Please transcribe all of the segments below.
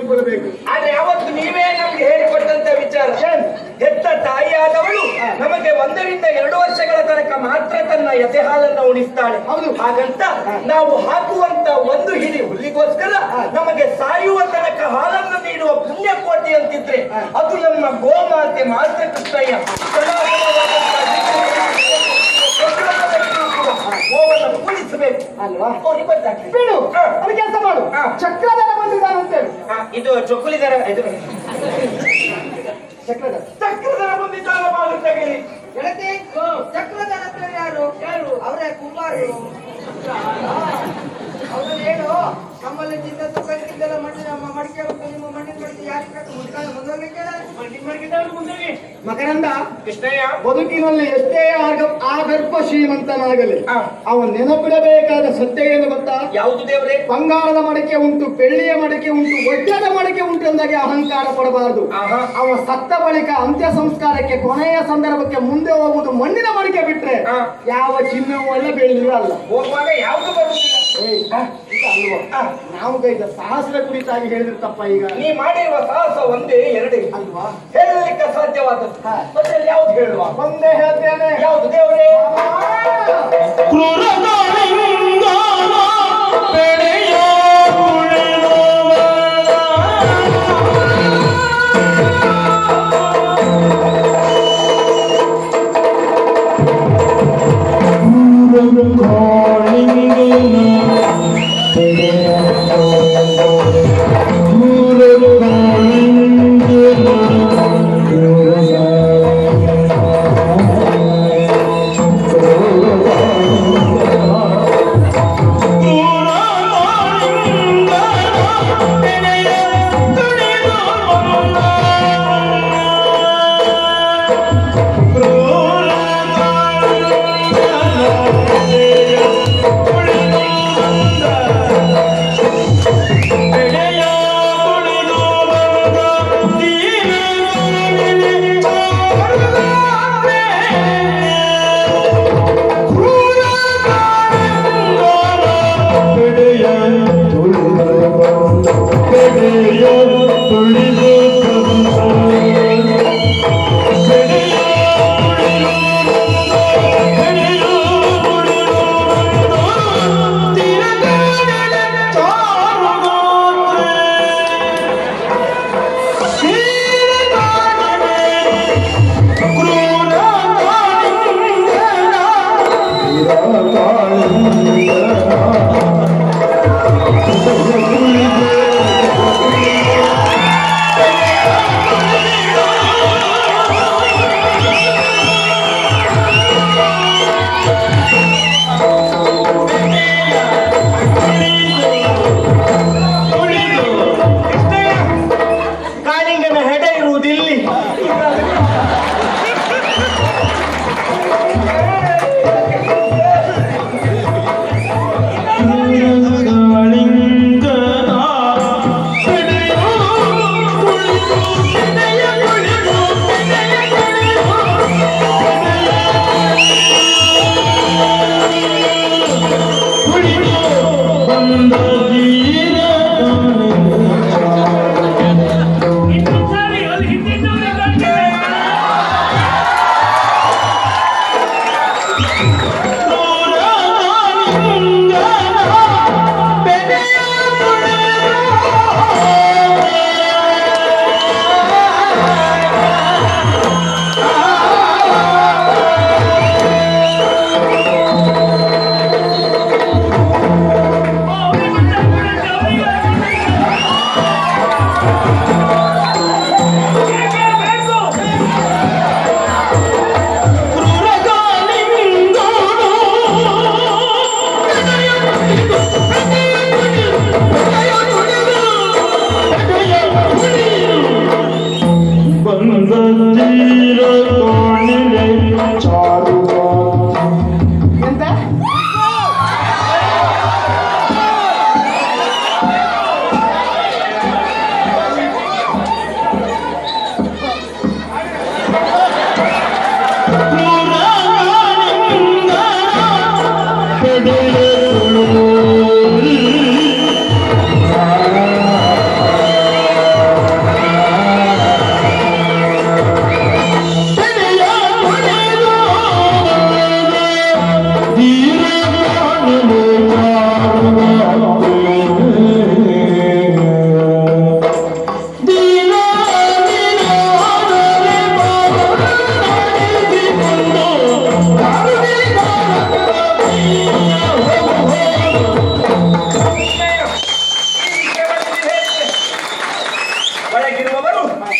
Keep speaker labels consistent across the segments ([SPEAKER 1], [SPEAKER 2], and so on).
[SPEAKER 1] ನೋಡಿಕೊಳ್ಳಬೇಕು.
[SPEAKER 2] ಆದ್ರೆ ಯಾವತ್ತು ನೀವೇ ನಮ್ಗೆ ಹೇಳಿಕೊಟ್ಟಂತ ವಿಚಾರ, ಹೆತ್ತ ತಾಯಿಯಾದವಳು ನಮಗೆ 1ರಿಂದ 2 ವರ್ಷಗಳ ತನಕ ಮಾತ್ರ ತನ್ನ ಎದೆ ಹಾಲನ್ನು ಉಣಿಸ್ತಾಳೆ.
[SPEAKER 1] ಹೌದು.
[SPEAKER 2] ಹಾಗಂತ ನಾವು ಹಾಕುವಂತ 1 ಹಿಡಿ ಹುಲ್ಲಿಗೋಸ್ಕರ ನಮಗೆ ಸಾಯುವ ತನಕ ಹಾಲನ್ನು ನೀಡುವ ಪುಣ್ಯಕೋಟಿ ಅಂತಿದ್ರೆ ಅದು ನಮ್ಮ ಗೋಮಾತೆ ಮಾತ್ರ ಕೃಷ್ಣಯ್ಯ. ಗೋವನ್ನು ಪೂಜಿಸಬೇಕು
[SPEAKER 1] ಅಲ್ವಾ?
[SPEAKER 2] ಅವ್ರಿಗೆ ಗೊತ್ತಾಗ್ತದೆ.
[SPEAKER 1] ಬಿಡು, ಅದು ಕೆಲಸ ಮಾಡು. ಚಕ್ರಧರ ಬಂದಿದ್ದಾನೆ ಅಂತೇಳಿ.
[SPEAKER 2] ಇದು ಚೊಕ್ಕುಲಿದರ, ಇದು
[SPEAKER 1] ಚಕ್ರಧರ
[SPEAKER 2] ಬಂದಿದ್ದಾರ ಅಂತ ಹೇಳಿ
[SPEAKER 3] ಗೆಳತಿ, ಚಕ್ರಧರ ಹತ್ರ ಯಾರು? ಅವರೇ ಕುಂಬಾರು. ಅವರಲ್ಲಿ ಹೇಳು, ನಮ್ಮಲ್ಲಿ ಚಿನ್ನ ಸುಖಕ್ಕಿದ್ದೆಲ್ಲ ಮಡಿಕೆ ಉಂಟು, ನಿಮ್ಮ ಮಣ್ಣಿನ ಮಡಿಕೆ ಯಾರಿಗೆ ಮುಂದೋಗ್ಲಿಕ್ಕೆ
[SPEAKER 1] ಮಕರಂದ.
[SPEAKER 2] ಕೃಷ್ಣಯ್ಯ,
[SPEAKER 1] ಬದುಕಿನಲ್ಲಿ ಎಷ್ಟೇ ಆಗರ್ಭ ಶ್ರೀಮಂತನಾಗಲಿ ಅವನು ನೆನಪಿಡಬೇಕಾದ ಸತ್ಯ ಏನು ಗೊತ್ತಾ?
[SPEAKER 2] ಯಾವುದು ದೇವರೇ?
[SPEAKER 1] ಬಂಗಾರದ ಮಡಿಕೆ ಉಂಟು, ಬೆಳ್ಳಿಯ ಮಡಿಕೆ ಉಂಟು, ವಜ್ರದ ಮಡಿಕೆ ಉಂಟು ಎಂದಾಗೆ ಅಹಂಕಾರ ಪಡಬಾರದು. ಅವ ಸತ್ತ ಬಳಿಕ ಅಂತ್ಯ ಸಂಸ್ಕಾರಕ್ಕೆ ಕೊನೆಯ ಸಂದರ್ಭಕ್ಕೆ ಮುಂದೆ ಹೋಗುವುದು ಮಣ್ಣಿನ ಮಡಿಕೆ ಬಿಟ್ರೆ ಯಾವ ಚಿನ್ನವೂ ಅಲ್ಲ, ಬೆಳ್ಳಿಯೂ ಅಲ್ಲ.
[SPEAKER 2] ಹೋಗುವಾಗ ಯಾವುದು ಬರುವುದಿಲ್ಲ.
[SPEAKER 1] ನಾವು ಕೈದ ಸಹಸ್ರ ಕುರಿತಾಗಿ ಹೇಳಿದ್ರೆ ತಪ್ಪ? ಈಗ
[SPEAKER 2] ನೀ ಮಾಡಿರುವ ಸಾಹಸ 1, 2
[SPEAKER 1] ಅಲ್ವಾ?
[SPEAKER 2] ಹೇಳಲಿಕ್ಕೆ ಸಾಧ್ಯವಾದದ್ದು. ಮತ್ತೆ ಯಾವ್ದು ಹೇಳುವ?
[SPEAKER 1] ಒಂದೇ ಹೇಳ್ತೇನೆ.
[SPEAKER 2] ಯಾವುದು ದೇವರೇ?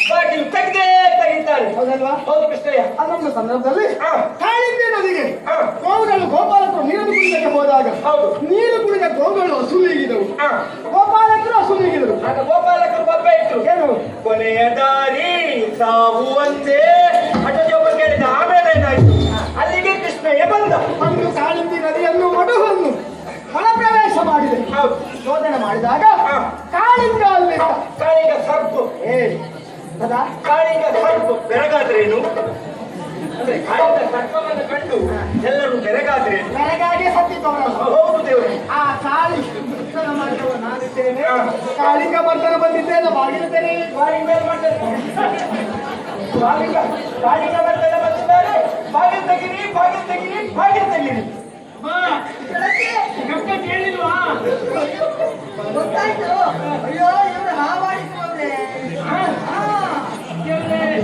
[SPEAKER 2] ಬಾಗಿಲು ತೆಗಿತಾರೆ.
[SPEAKER 1] ಹೌದಲ್ವಾ?
[SPEAKER 2] ಹೌದು ಕೃಷ್ಣಯ್ಯ.
[SPEAKER 1] ಅದೊಂದು ಸಂದರ್ಭದಲ್ಲಿ
[SPEAKER 2] ಹಾ.
[SPEAKER 1] ಕಾಳಿಂದಿ ನದಿಗೆ
[SPEAKER 2] ಹಾ.
[SPEAKER 1] ಗೋವುಗಳು ಗೋಪಾಲಕರು ನೀರು ಕುಡಿಯಕ್ಕೆ ಹೋದಾಗ
[SPEAKER 2] ಹೌದು.
[SPEAKER 1] ನೀರು ಕುಡಿದ ಗೋವುಗಳು ಹಸುನೀಗಿದವು.
[SPEAKER 2] ಹಾ.
[SPEAKER 1] ಗೋಪಾಲಕರು ಹಸುನೀಗಿದರು.
[SPEAKER 2] ಆಗ ಗೋಪಾಲಕರು ಬಬ್ಬೆ ಇಟ್ರು.
[SPEAKER 1] ಏನು?
[SPEAKER 2] ಕೊನೆಯ ದಾರಿ ಸಾವು ಒಂದೇ ಅಟಜೊಬ್ಬ ಕೇಳಿದ. ಆಮೇಲೆ ಏನಾಯ್ತು? ಅಲ್ಲಿಗೆ ಕೃಷ್ಣಯ್ಯ ಬಂದ.
[SPEAKER 1] ಒಂದು ಕಾಳಿಂದಿ ನದಿಯನ್ನು ಮಡುವನ್ನು ಒಳಪ್ರವೇಶ ಮಾಡಿದೆ.
[SPEAKER 2] ಹೌದು.
[SPEAKER 1] ಶೋಧನೆ ಮಾಡಿದಾಗ
[SPEAKER 2] ಹಾ.
[SPEAKER 1] ಕಾಳಿಂಗ ಅಲ್ಲಿ
[SPEAKER 2] ಕಾಳಿಂಗ ಸರ್ಪು.
[SPEAKER 1] ಸದಾ
[SPEAKER 2] ಕಾಳಿಂಗ ಸರ್ಪು ಬೆರಗಾದ್ರೇನು ಅಂದ್ರೆ ಕಾಳಿಂಗ ಸರ್ಪವನ್ನು ಕಂಡು ಎಲ್ಲರೂ ಬೆರಗಾದ್ರೇನು?
[SPEAKER 1] ಬೆಳಗಾಗಿ ಸತ್ತಿದ್ದವರಲ್ಲ.
[SPEAKER 2] ಹೌದು ದೇವರು.
[SPEAKER 1] ಆ ಕಾಳಿ ಕೃಷ್ಣನ ಮಾರ್ಗವ ನಾನಿದ್ದೇನೆ.
[SPEAKER 2] ಹಾ.
[SPEAKER 1] ಕಾಳಿಂಗ ಮರ್ದನ ಬಂದಿದ್ದೇನೆ ಬಾಗಿಲಿದ್ದೇನೆ.
[SPEAKER 2] ಕಾಳಿಂಗ ಕಾಳಿಂಗ ಬರ್ತದೆ ಬಂದಿದ್ದಾರೆ. ಬಾಗಿಲು ತೆಗಿರಿ ಬಾಗಿಲು ತೆಗಿರಿ ಬಾಗಿಲು ತೆಗಿರಿ.
[SPEAKER 3] ಕೇಳಿಲ್ವಾ? ಗೊತ್ತಾಯ್ತು. ಅಯ್ಯೋ ಇವರು ಹಾವಾಡಿದ್ರು ಅವ್ರೆ. ಎಲ್ಲ ಇದ್ದಾರೆ.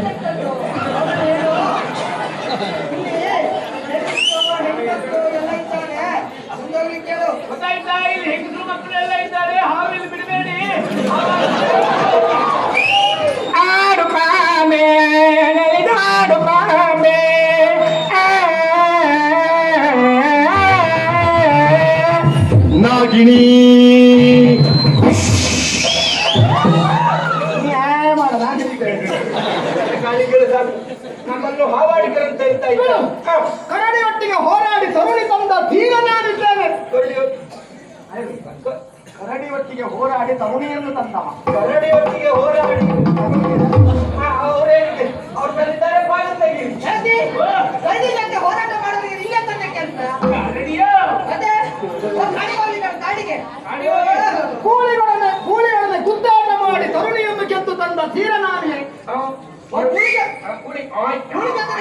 [SPEAKER 3] ಮುಂದೋಗ್ಲಿ ಕೇಳು.
[SPEAKER 4] ಗೊತ್ತಾಯ್ತಾ? ಇಲ್ಲಿ ಹೆಂಗಸರು ಮಕ್ಕಳೆಲ್ಲ ಇದ್ದಾರೆ. ಹಾವಿಲ್ ಬಿಡಬೇಡಿ.
[SPEAKER 1] ಆಡು ಕಾಮೆ ನಲಿದಾಡು ಕಾಮೆ
[SPEAKER 2] ನಾಗಿಣಿ
[SPEAKER 1] ಮಾಡಲ್ಲ.
[SPEAKER 2] ಕಾಳಿಂಗರು ಸಾಕು ನಮ್ಮನ್ನು ಹಾವಾಡಿಕರಂತ ಹೇಳ್ತಾ ಇದ್ದಾರೆ.
[SPEAKER 1] ಕರಡಿ ಒಟ್ಟಿಗೆ ಹೋರಾಡಿ ತರುಣಿ ತಂದ ತೀರ ನಾನಿದ್ದೇನೆ. ಕರಡಿ ಒಟ್ಟಿಗೆ ಹೋರಾಡಿ ತರುಣಿಯನ್ನು ತಂದವ.
[SPEAKER 2] ಕರಡಿಯೊಟ್ಟಿಗೆ ಹೋರಾಡಿ ಅವರೇನಿದೆ ಅವ್ರು ಬಂದಿದ್ದಾರೆ. ಬಾಗಿಲು ತೆಗೀರಿ.
[SPEAKER 3] ಹೇಳ್ತಿ? ಗಂಡಿನಂತೆ ಹೋರಾಟ ಮಾಡೋರಿಗೆ ಇಲ್ಲ ತಂದೆ ಕೆಲಸ.
[SPEAKER 4] ರೆಡಿಯಾ?
[SPEAKER 3] ಅದೇ ಕಾಡಿಗೆ
[SPEAKER 1] ಕೂಲಿಗಳನ್ನೇ ಗುದ್ದಾಟ ಮಾಡಿ ತರುಣಿಯನ್ನು ಗೆದ್ದು ತಂದ ತೀರ ನಾನೇ.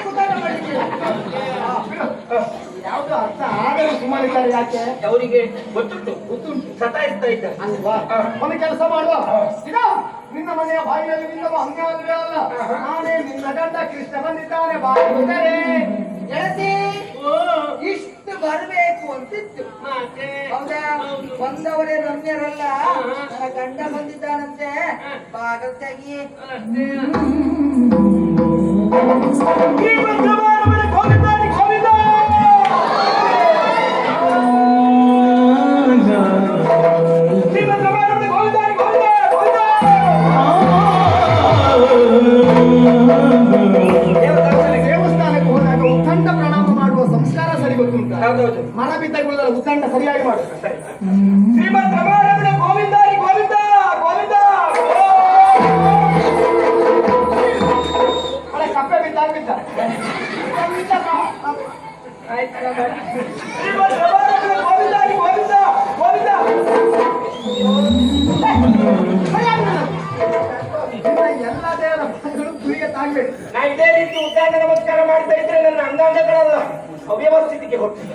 [SPEAKER 3] ಗುದ್ದಾಟ ಮಾಡಿದ್ದೀರ.
[SPEAKER 1] ಯಾವ್ದು ಅರ್ಥ ಆಗಲು ಸುಮ್ಮನಿದ್ದಾರೆ. ಯಾಕೆ?
[SPEAKER 2] ಅವರಿಗೆ ಗೊತ್ತುಂಟು ಸತಾಯಿಸ್ತಾ ಇದ್ದಾರೆ.
[SPEAKER 1] ಅಲ್ವಾ? ಒಂದು ಕೆಲಸ ಮಾಡುವ. ಈಗ ನಿನ್ನ ಮನೆಯ ಬಾಯಿಯಲ್ಲಿ ನಿಲ್ಲವ ಹಂಗಾದ್ರೆ ಅಲ್ಲ. ನಾನೇ ನಿನ್ನ ಗಂಡ ಕೃಷ್ಣ ಬಂದಿದ್ದಾನೆ. ಬಾಯಿದರೆ
[SPEAKER 3] ಗೆಳತಿ ಇಷ್ಟು ಬರಬೇಕು ಅಂತಿತ್ತು. ಹೌದಾ? ಬಂದವರೇ ರಮ್ಯರಲ್ಲ. ನನ್ನ ಗಂಡ ಬಂದಿದ್ದಾನಂತೆ. ಬಾಗಲ್ ತೆಗಿ.
[SPEAKER 1] ದೇವಸ್ಥಾನಕ್ಕೆ ಹೋದಾಗ ಉತ್ತಂಡ ಪ್ರಣಾಮ ಮಾಡುವ ಸಂಸ್ಕಾರ ಸರಿ ಗೊತ್ತುಂಟ.
[SPEAKER 2] ಹೌದೌದು.
[SPEAKER 1] ಮರ ಬಿದ್ದಗುಳ್ಳ ಉತ್ತಂಡ ಸರಿಯಾಗಿ ಮಾಡು.
[SPEAKER 2] ಶ್ರೀಮದ್ ರಮಾರಮಣ ಗೋವಿಂದಾರಿ ಗೋವಿಂದ ಗೋವಿಂದ.
[SPEAKER 1] ಅಲ್ಲ ಕಪ್ಪೆ ಬಿದ್ದ
[SPEAKER 2] ಶ್ರೀಮದ್ ರಮಾರಮಣ ಗೋವಿಂದಾರಿ ಗೋವಿಂದ ಗೋವಿಂದ.
[SPEAKER 1] ಎಲ್ಲ ದೇವರ ಮಕ್ಕಳು ತುಳಿಗೆ ತಾಗ್ಬೇಕು.
[SPEAKER 2] ನಾ ಇದೇ ರೀತಿ ಉದ್ದಾನ ನಮಸ್ಕಾರ ಮಾಡ್ತಾ ಇದ್ರೆ ನನ್ನ ಅಂಗಾಂಗಗಳೆಲ್ಲ ಅವ್ಯವಸ್ಥಿತಿಗೆ ಹೋಗ್ತದೆ.